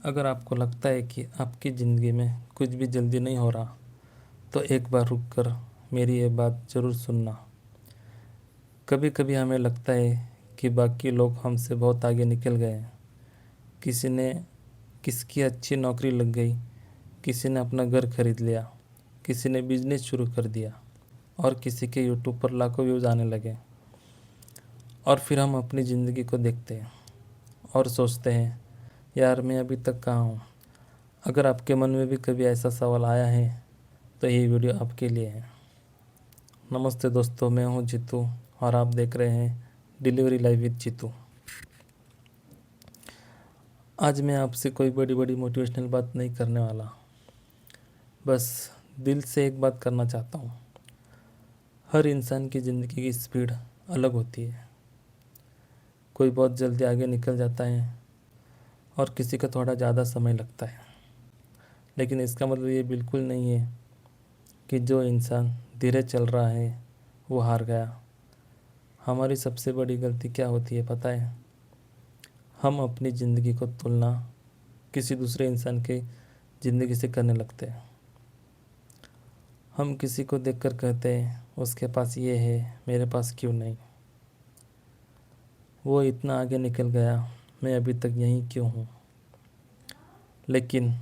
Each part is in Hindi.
अगर आपको लगता है कि आपकी ज़िंदगी में कुछ भी जल्दी नहीं हो रहा, तो एक बार रुक कर मेरी ये बात ज़रूर सुनना। कभी कभी हमें लगता है कि बाकी लोग हमसे बहुत आगे निकल गए हैं। किसकी अच्छी नौकरी लग गई, किसी ने अपना घर खरीद लिया, किसी ने बिजनेस शुरू कर दिया और किसी के यूट्यूब पर लाखों व्यूज़ आने लगे। और फिर हम अपनी ज़िंदगी को देखते हैं और सोचते हैं, यार मैं अभी तक कहाँ हूँ। अगर आपके मन में भी कभी ऐसा सवाल आया है तो ये वीडियो आपके लिए है। नमस्ते दोस्तों, मैं हूँ जीतू और आप देख रहे हैं डिलीवरी लाइव विद जीतू। आज मैं आपसे कोई बड़ी बड़ी मोटिवेशनल बात नहीं करने वाला, बस दिल से एक बात करना चाहता हूँ। हर इंसान की ज़िंदगी की स्पीड अलग होती है। कोई बहुत जल्दी आगे निकल जाता है और किसी का थोड़ा ज़्यादा समय लगता है। लेकिन इसका मतलब ये बिल्कुल नहीं है कि जो इंसान धीरे चल रहा है वो हार गया। हमारी सबसे बड़ी गलती क्या होती है पता है? हम अपनी ज़िंदगी को तुलना किसी दूसरे इंसान की ज़िंदगी से करने लगते हैं। हम किसी को देखकर कहते हैं, उसके पास ये है, मेरे पास क्यों नहीं? वो इतना आगे निकल गया, मैं अभी तक यहीं क्यों हूँ? लेकिन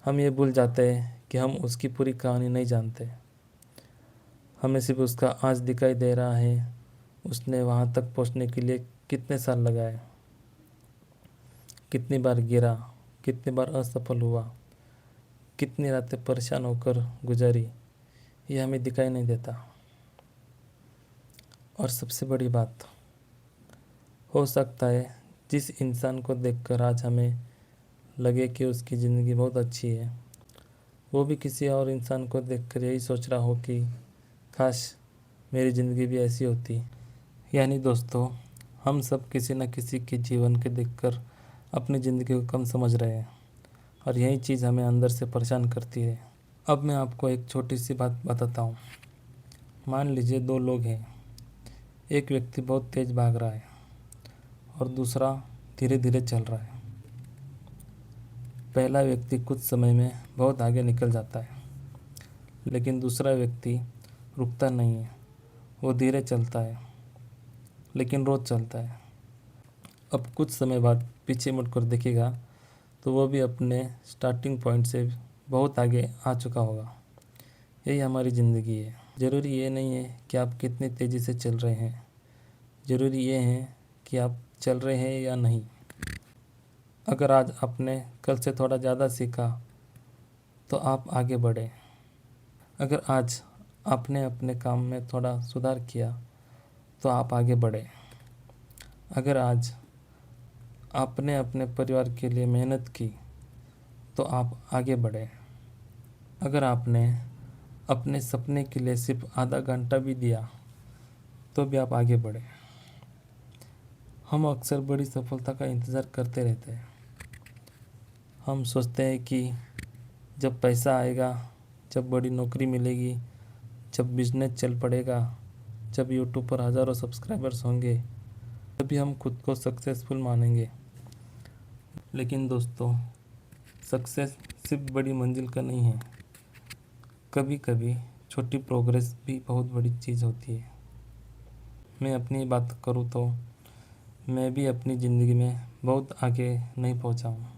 हम ये भूल जाते हैं कि हम उसकी पूरी कहानी नहीं जानते। हमें सिर्फ उसका आज दिखाई दे रहा है, उसने वहाँ तक पहुँचने के लिए कितने साल लगाए, कितनी बार गिरा, कितनी बार असफल हुआ, कितनी रातें परेशान होकर गुजारी, ये हमें दिखाई नहीं देता। और सबसे बड़ी बात, हो सकता है जिस इंसान को देखकर आज हमें लगे कि उसकी ज़िंदगी बहुत अच्छी है, वो भी किसी और इंसान को देखकर यही सोच रहा हो कि काश मेरी ज़िंदगी भी ऐसी होती। यानी दोस्तों, हम सब किसी न किसी के जीवन के देखकर अपनी ज़िंदगी को कम समझ रहे हैं और यही चीज़ हमें अंदर से परेशान करती है। अब मैं आपको एक छोटी सी बात बताता हूँ। मान लीजिए दो लोग हैं। एक व्यक्ति बहुत तेज़ भाग रहा है और दूसरा धीरे धीरे चल रहा है। पहला व्यक्ति कुछ समय में बहुत आगे निकल जाता है, लेकिन दूसरा व्यक्ति रुकता नहीं है। वो धीरे चलता है, लेकिन रोज़ चलता है। अब कुछ समय बाद पीछे मुड़कर देखेगा तो वो भी अपने स्टार्टिंग पॉइंट से बहुत आगे आ चुका होगा। यही हमारी ज़िंदगी है। ज़रूरी ये नहीं है कि आप कितनी तेज़ी से चल रहे हैं, ज़रूरी ये है कि आप चल रहे हैं या नहीं। अगर आज आपने कल से थोड़ा ज़्यादा सीखा तो आप आगे बढ़े। अगर आज आपने अपने काम में थोड़ा सुधार किया तो आप आगे बढ़े। अगर आज आपने अपने परिवार के लिए मेहनत की तो आप आगे बढ़े। अगर आपने अपने सपने के लिए सिर्फ आधा घंटा भी दिया तो भी आप आगे बढ़े। हम अक्सर बड़ी सफलता का इंतज़ार करते रहते हैं। हम सोचते हैं कि जब पैसा आएगा, जब बड़ी नौकरी मिलेगी, जब बिजनेस चल पड़ेगा, जब यूट्यूब पर हज़ारों सब्सक्राइबर्स होंगे, तभी हम खुद को सक्सेसफुल मानेंगे। लेकिन दोस्तों, सक्सेस सिर्फ बड़ी मंजिल का नहीं है। कभी कभी छोटी प्रोग्रेस भी बहुत बड़ी चीज़ होती है। मैं अपनी बात करूँ तो मैं भी अपनी ज़िंदगी में बहुत आगे नहीं पहुँचा हूँ।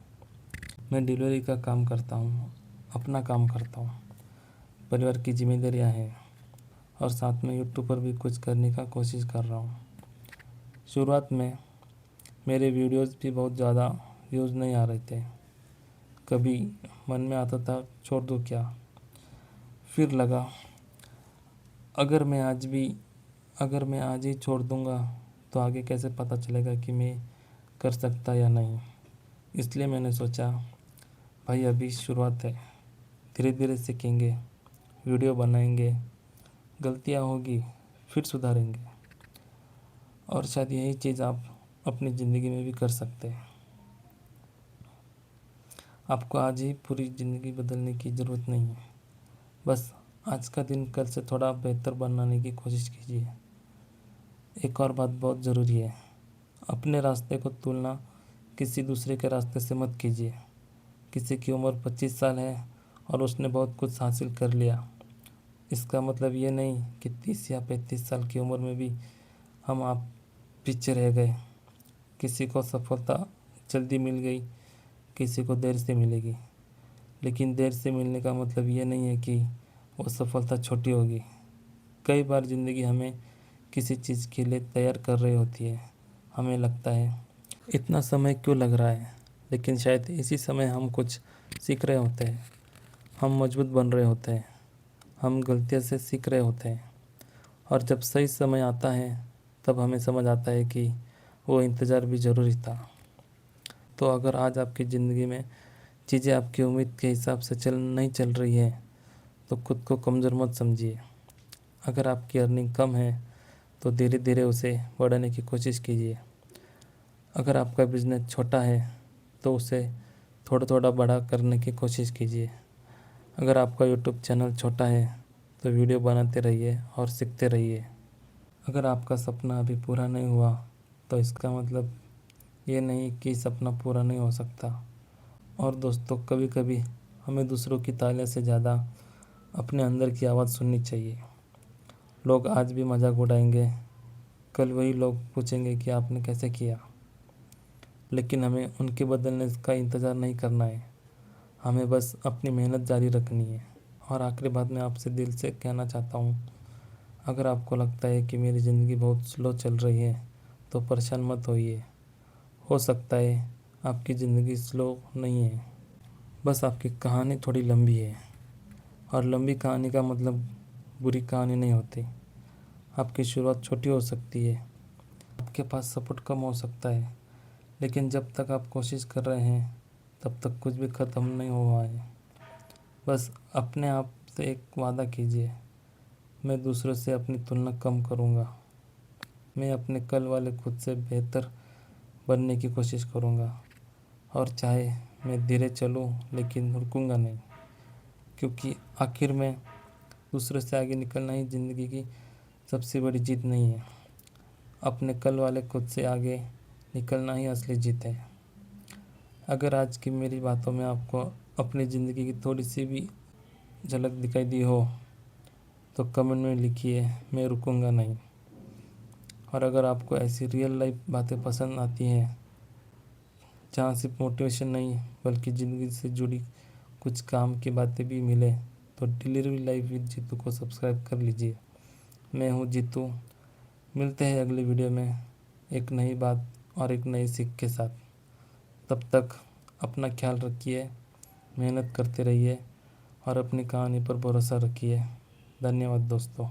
मैं डिलीवरी का काम करता हूँ, अपना काम करता हूँ, परिवार की जिम्मेदारियाँ हैं और साथ में यूट्यूब पर भी कुछ करने का कोशिश कर रहा हूँ। शुरुआत में मेरे वीडियोस भी बहुत ज़्यादा व्यूज़ नहीं आ रहे थे। कभी मन में आता था छोड़ दूँ क्या। फिर लगा अगर मैं आज ही छोड़ दूँगा तो आगे कैसे पता चलेगा कि मैं कर सकता या नहीं। इसलिए मैंने सोचा भाई अभी शुरुआत है, धीरे धीरे सीखेंगे, वीडियो बनाएंगे, गलतियाँ होगी फिर सुधारेंगे और शायद यही चीज़ आप अपनी ज़िंदगी में भी कर सकते हैं। आपको आज ही पूरी ज़िंदगी बदलने की ज़रूरत नहीं है। बस आज का दिन कल से थोड़ा बेहतर बनाने की कोशिश कीजिए। एक और बात बहुत ज़रूरी है, अपने रास्ते को तुलना किसी दूसरे के रास्ते से मत कीजिए। किसी की उम्र 25 साल है और उसने बहुत कुछ हासिल कर लिया, इसका मतलब ये नहीं कि 30 या 35 साल की उम्र में भी हम आप पीछे रह गए। किसी को सफलता जल्दी मिल गई, किसी को देर से मिलेगी, लेकिन देर से मिलने का मतलब ये नहीं है कि वो सफलता छोटी होगी। कई बार ज़िंदगी हमें किसी चीज़ के लिए तैयार कर रही होती है। हमें लगता है इतना समय क्यों लग रहा है, लेकिन शायद इसी समय हम कुछ सीख रहे होते हैं, हम मजबूत बन रहे होते हैं, हम गलतियों से सीख रहे होते हैं। और जब सही समय आता है तब हमें समझ आता है कि वो इंतज़ार भी ज़रूरी था। तो अगर आज आपकी ज़िंदगी में चीज़ें आपकी उम्मीद के हिसाब से नहीं चल रही है तो खुद को कमज़ोर मत समझिए। अगर आपकी अर्निंग कम है तो धीरे धीरे उसे बढ़ाने की कोशिश कीजिए। अगर आपका बिज़नेस छोटा है तो उसे थोड़ा थोड़ा बड़ा करने की कोशिश कीजिए। अगर आपका यूट्यूब चैनल छोटा है तो वीडियो बनाते रहिए और सीखते रहिए। अगर आपका सपना अभी पूरा नहीं हुआ तो इसका मतलब ये नहीं कि सपना पूरा नहीं हो सकता। और दोस्तों, कभी कभी हमें दूसरों की तालियों से ज़्यादा अपने अंदर की आवाज़ सुननी चाहिए। लोग आज भी मजाक उड़ाएंगे, कल वही लोग पूछेंगे कि आपने कैसे किया, लेकिन हमें उनके बदलने का इंतज़ार नहीं करना है, हमें बस अपनी मेहनत जारी रखनी है। और आखिरी बात मैं आपसे दिल से कहना चाहता हूँ, अगर आपको लगता है कि मेरी ज़िंदगी बहुत स्लो चल रही है तो परेशान मत होइए। हो सकता है आपकी ज़िंदगी स्लो नहीं है, बस आपकी कहानी थोड़ी लंबी है। और लंबी कहानी का मतलब बुरी कहानी नहीं होती। आपकी शुरुआत छोटी हो सकती है, आपके पास सपोर्ट कम हो सकता है, लेकिन जब तक आप कोशिश कर रहे हैं तब तक कुछ भी ख़त्म नहीं हुआ है। बस अपने आप से एक वादा कीजिए, मैं दूसरों से अपनी तुलना कम करूँगा, मैं अपने कल वाले खुद से बेहतर बनने की कोशिश करूँगा। और चाहे मैं धीरे चलूँ लेकिन रुकूँगा नहीं, क्योंकि आखिर में दूसरों से आगे निकलना ही ज़िंदगी की सबसे बड़ी जीत नहीं है, अपने कल वाले खुद से आगे निकलना ही असली जीत है। अगर आज की मेरी बातों में आपको अपनी ज़िंदगी की थोड़ी सी भी झलक दिखाई दी हो तो कमेंट में लिखिए, मैं रुकूंगा नहीं। और अगर आपको ऐसी रियल लाइफ बातें पसंद आती हैं जहाँ सिर्फ मोटिवेशन नहीं बल्कि ज़िंदगी से जुड़ी कुछ काम की बातें भी मिले तो डिलीवरी लाइफ विद जीतू को सब्सक्राइब कर लीजिए। मैं हूँ जीतू, मिलते हैं अगली वीडियो में एक नई बात और एक नई सीख के साथ। तब तक अपना ख्याल रखिए, मेहनत करते रहिए और अपनी कहानी पर भरोसा रखिए। धन्यवाद दोस्तों।